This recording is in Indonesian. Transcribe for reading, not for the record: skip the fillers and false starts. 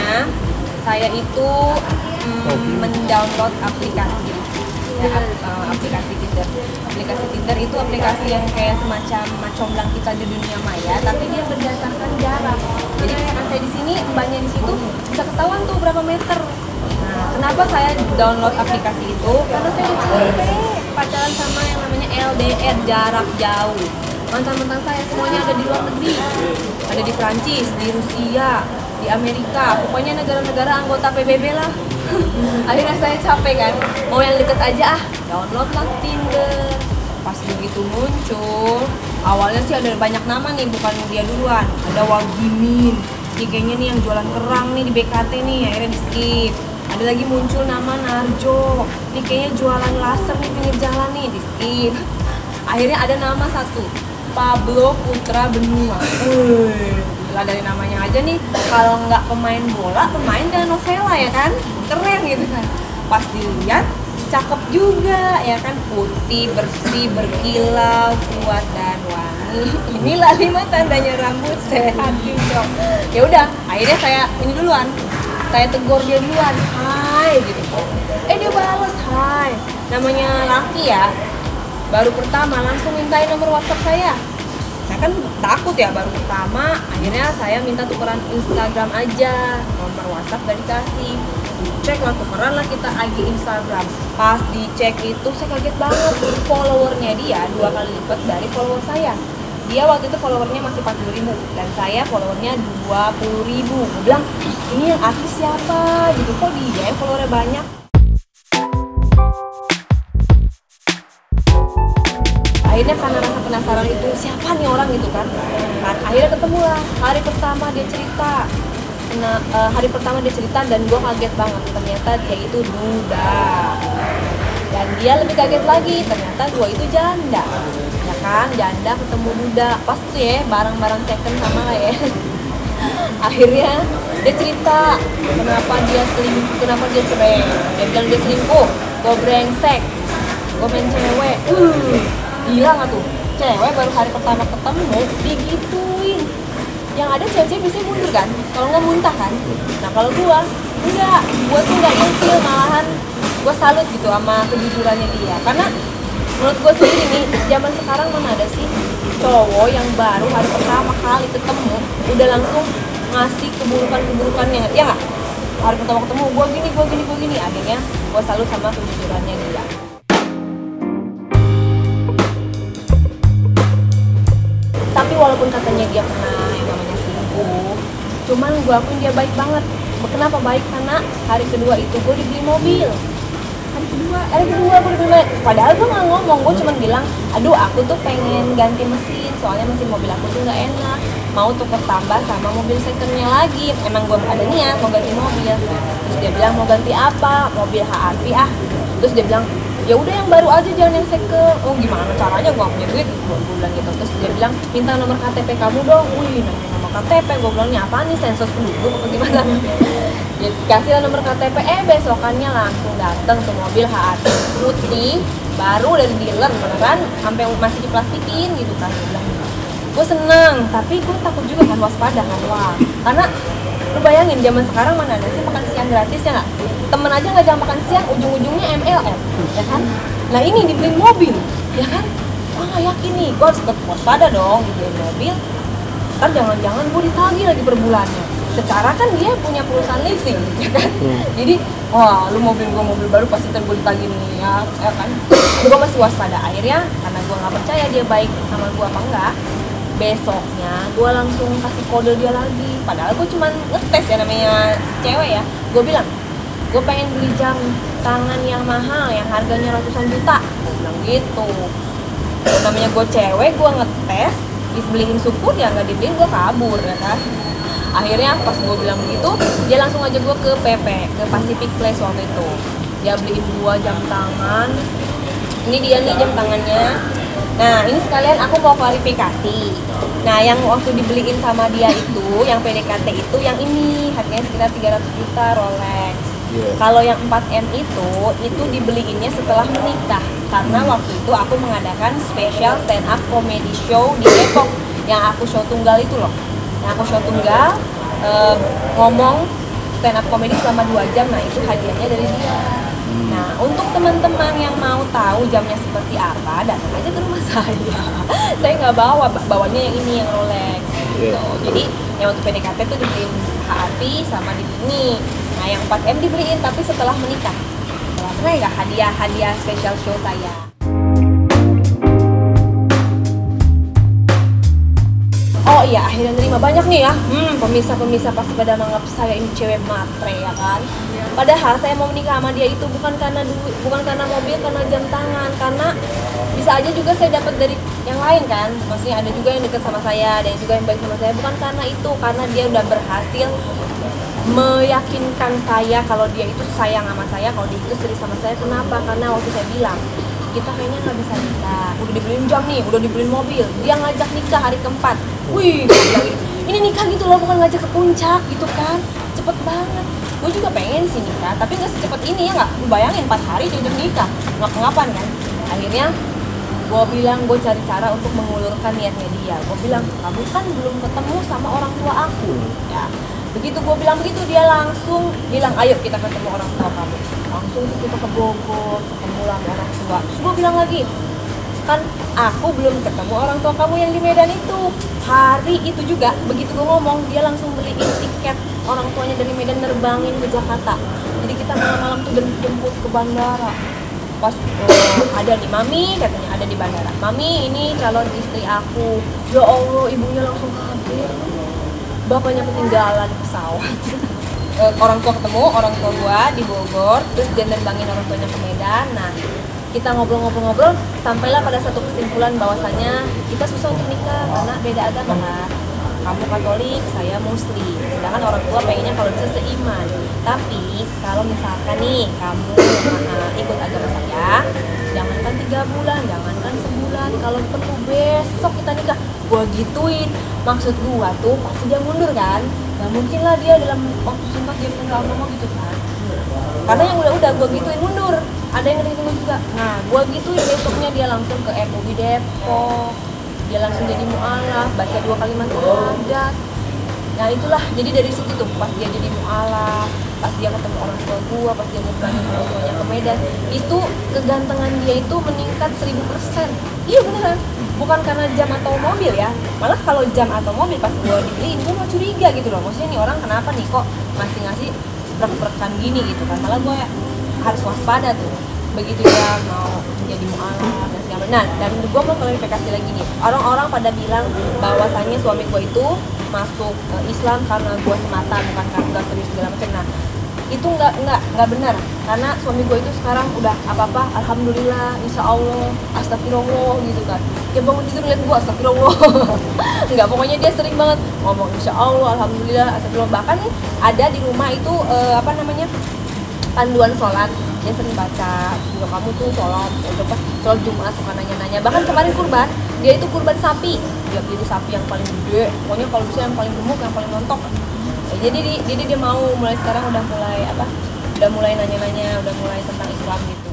Awalnya saya itu mendownload aplikasi aplikasi Tinder. Aplikasi Tinder itu aplikasi yang kayak semacam comblang kita di dunia maya, tapi dia berdasarkan jarak. Jadi misalkan saya di sini, mbaknya di situ, bisa ketahuan tuh berapa meter. Nah, kenapa saya download aplikasi itu? Karena saya udah capek pacaran sama yang namanya LDR, jarak jauh. Mantan-mantan saya semuanya ada di luar negeri, ada di Prancis, di Rusia, di Amerika, pokoknya negara-negara anggota PBB lah. Akhirnya saya capek kan, mau yang deket aja download lah Tinder. Pas begitu muncul, awalnya sih ada banyak nama nih, bukan dia duluan. Ada Wagimin, ini kayaknya nih yang jualan kerang nih di BKT nih, akhirnya di skip. Ada lagi muncul nama Narjo, ini kayaknya jualan laser nih pinggir jalan nih, di skip. Akhirnya ada nama satu, Pablo Putra Benua. Lah dari namanya aja nih, kalau nggak pemain bola, pemain telenovela ya kan, keren gitu kan. Pas dilihat, cakep juga ya kan, putih, bersih, berkilau, kuat dan wangi. Inilah 5 tandanya rambut sehat cocok. Ya udah, akhirnya saya ini duluan, saya tegur dia duluan, hai gitu. Dia balas hai, namanya laki ya. Baru pertama langsung mintain nomor WhatsApp saya. Saya kan takut ya, baru pertama, akhirnya saya minta tukeran Instagram aja, nomor WhatsApp gak dikasih. Dicek lah, tukeran lah kita IG Instagram. Pas dicek itu saya kaget banget, followernya dia 2 kali lipat dari follower saya. Dia waktu itu followernya masih 40.000 dan saya followernya 20.000. Gue bilang, ini yang artis siapa gitu, kok dia yang followernya banyak. Akhirnya karena rasa penasaran itu, siapa nih orang gitu kan, akhirnya ketemu lah. Hari pertama dia cerita, dan gue kaget banget, ternyata dia itu duda. Dan dia lebih kaget lagi, ternyata gue itu janda. Ya kan, janda ketemu duda, pasti ya barang-barang second sama lah ya. Akhirnya dia cerita kenapa dia cerai. Dia bilang dia selingkuh, gue brengsek, gue main cewek. Gila gak tuh? Cewek baru hari pertama ketemu digituin. Yang ada cewek-cewek biasanya mundur kan? Kalau nggak muntah kan? Nah kalau gua tuh nggak ilfil, malahan gua salut gitu sama kejujurannya dia. Karena menurut gua sendiri nih, zaman sekarang mana ada sih cowok yang baru hari pertama kali ketemu udah langsung ngasih keburukannya, ya nggak? Hari pertama ketemu gua gini, akhirnya gua salut sama kejujurannya dia. Tapi walaupun katanya dia pernah yang namanya selingkuh, cuman gue akuin dia baik banget. Kenapa baik? Karena hari kedua itu gue dibeli mobil. Hari kedua gue dibeli mobil. Padahal gue nggak ngomong, gue cuma bilang, aduh aku tuh pengen ganti mesin, soalnya mesin mobil aku tuh nggak enak, mau tuker tambah sama mobil secondnya lagi. Emang gue ada niat mau ganti mobil. Terus dia bilang, mau ganti apa? Mobil HRV ah. Terus dia bilang, ya udah yang baru aja, jangan yang second. Oh gimana caranya, gue punya duit, gue bilang gitu. Terus dia bilang, minta nomor KTP kamu dong. Wih, nanya nomor KTP, gue bilangnya apaan nih, sensus penduduk apa gimana. Ya dikasih lah nomor KTP, besokannya langsung dateng ke mobil HRV putih, baru dari dealer, beneran, sampai masih diplastikin gitu kan. Gue seneng, tapi gue takut juga kan, waspada kan, wah. Karena lu bayangin zaman sekarang mana ada sih makan siang gratis ya nggak? Temen aja ngajak makan siang, ujung-ujungnya MLM, ya kan? Nah ini dibeliin mobil, ya kan? Wah nggak yakin nih, gue harus waspada dong dibeliin mobil. Ntar jangan-jangan gue ditagih lagi per bulannya. Secara kan dia punya perusahaan leasing, ya kan? Jadi, wah lu mobil baru pasti ntar gue ditagih nih, ya kan? Gue masih waspada. Akhirnya karena gue nggak percaya dia baik sama gue apa enggak, besoknya gue langsung kasih kode dia lagi. Padahal gue cuma ngetes ya, namanya cewek ya. Gue bilang, gue pengen beli jam tangan yang mahal, yang harganya ratusan juta. Gue bilang gitu. Namanya gue cewek, gue ngetes, dibeliin syukur, ya nggak dibeliin gue kabur ya kan. Akhirnya pas gue bilang begitu, dia langsung aja gue ke PP, ke Pacific Place waktu itu. Dia beliin 2 jam tangan. Ini dia nih jam tangannya. Nah ini sekalian aku mau klarifikasi. Nah yang waktu dibeliin sama dia itu, yang PDKT itu, yang ini harganya sekitar 300 juta Rolex. Kalau yang 4M itu dibeliinnya setelah menikah. Karena waktu itu aku mengadakan special stand up comedy show di Depok, yang aku show tunggal itu loh. Yang aku show tunggal, ngomong stand up comedy selama 2 jam. Nah itu hadiahnya dari dia. Nah untuk teman-teman yang mau tahu jamnya seperti apa, datang aja ke rumah saya. Saya nggak bawanya yang ini, yang Rolex gitu. Jadi yang untuk PDKT tuh dibeliin HRV sama dibeli. Nah yang 4M dibeliin tapi setelah menikah. Setelah menikah hadiah special show saya. Oh iya, akhirnya nerima banyak nih ya. Pemirsa pasti pada menganggap saya ini cewek matre ya kan. Padahal saya mau menikah sama dia itu bukan karena duit, bukan karena mobil, karena jam tangan. Karena bisa aja juga saya dapat dari yang lain kan. Maksudnya ada juga yang dekat sama saya, ada juga yang baik sama saya. Bukan karena itu, karena dia udah berhasil meyakinkan saya kalau dia itu sayang sama saya, kalau dia itu serius sama saya. Kenapa? Karena waktu saya bilang kita kayaknya nggak bisa nikah, udah dibeliin jam nih, udah dibeliin mobil, dia ngajak nikah hari keempat. Wih, ini nikah gitu loh, bukan ngajak ke puncak gitu kan, cepet banget. Gue juga pengen sih nikah, tapi nggak secepat ini ya nggak. Bayangin 4 hari dia udah nikah, ngapa-ngapan kan. Akhirnya gue bilang, gue cari cara untuk mengulurkan niatnya dia. Gue bilang, kamu kan belum ketemu sama orang tua aku ya. Begitu gue bilang begitu, dia langsung bilang, ayo kita ketemu orang tua kamu. Langsung kita ke Bogor, ketemu sama orang tua. Terus gue bilang lagi, kan aku belum ketemu orang tua kamu yang di Medan itu. Hari itu juga, begitu gue ngomong, dia langsung beliin tiket orang tuanya dari Medan nerbangin ke Jakarta. Jadi kita malam-malam tuh jemput ke bandara. Pas ada nih mami, katanya ada di bandara. Mami, ini calon istri aku. Ya Allah, ibunya langsung kaget. Bapaknya ketinggalan pesawat. Orang tua ketemu, orang tua gua di Bogor, terus dia nerbangin orang tuanya ke Medan. Nah, kita ngobrol-ngobrol sampailah pada satu kesimpulan bahwasanya kita susah untuk nikah karena beda agama kan. Kamu Katolik, saya Muslim. Sedangkan orang tua pengennya kalau bisa seiman. Tapi kalau misalkan nih kamu ikut agama saya, jangankan 3 bulan, jangankan sebulan, kalau perlu besok kita nikah. Gua gituin, maksud gua tuh pasti dia mundur kan. Gak mungkin lah dia dalam waktu singkat dia tinggal ngomong gitu kan. Karena yang udah gua gituin mundur, ada yang ngerti juga. Nah gua gituin, besoknya dia langsung ke MUI Depok, dia langsung jadi mu'alaf, baca 2 kalimat syahadat. Nah itulah, jadi dari situ tuh pas dia jadi mu'alaf, pas dia ketemu orang tua gua, pas dia nerbangin orang tuanya ke Medan, itu kegantengan dia itu meningkat 1000%. Iya beneran, bukan karena jam atau mobil ya. Malah kalau jam atau mobil pas gua dibeliin, gua mau curiga gitu loh. Maksudnya nih orang kenapa nih kok masih ngasih brek-brekan gini gitu kan. Malah gua harus waspada tuh. Begitu dia mau menjadi mu'alaf dan segala. Nah, dan gue mau klarifikasi lagi nih. Orang-orang pada bilang bahwasannya suami gue itu masuk Islam karena gue semata, bukan karena gue serius segala macam. Nah, itu nggak benar. Karena suami gue itu sekarang udah apa-apa, alhamdulillah, insya Allah, astagfirullah gitu kan. Dia bangun tidur lihat gue, astagfirullah. Enggak, pokoknya dia sering banget ngomong insya Allah, alhamdulillah, astagfirullah. Bahkan nih ada di rumah itu panduan sholat. Dia sering baca, juga kamu tuh sholat Jumat suka nanya-nanya. Bahkan kemarin kurban, dia itu kurban sapi. Dia pilih sapi yang paling gede, pokoknya kalau bisa yang paling gemuk, yang paling montok. Jadi dia mau mulai sekarang udah mulai nanya-nanya, udah mulai tentang Islam gitu.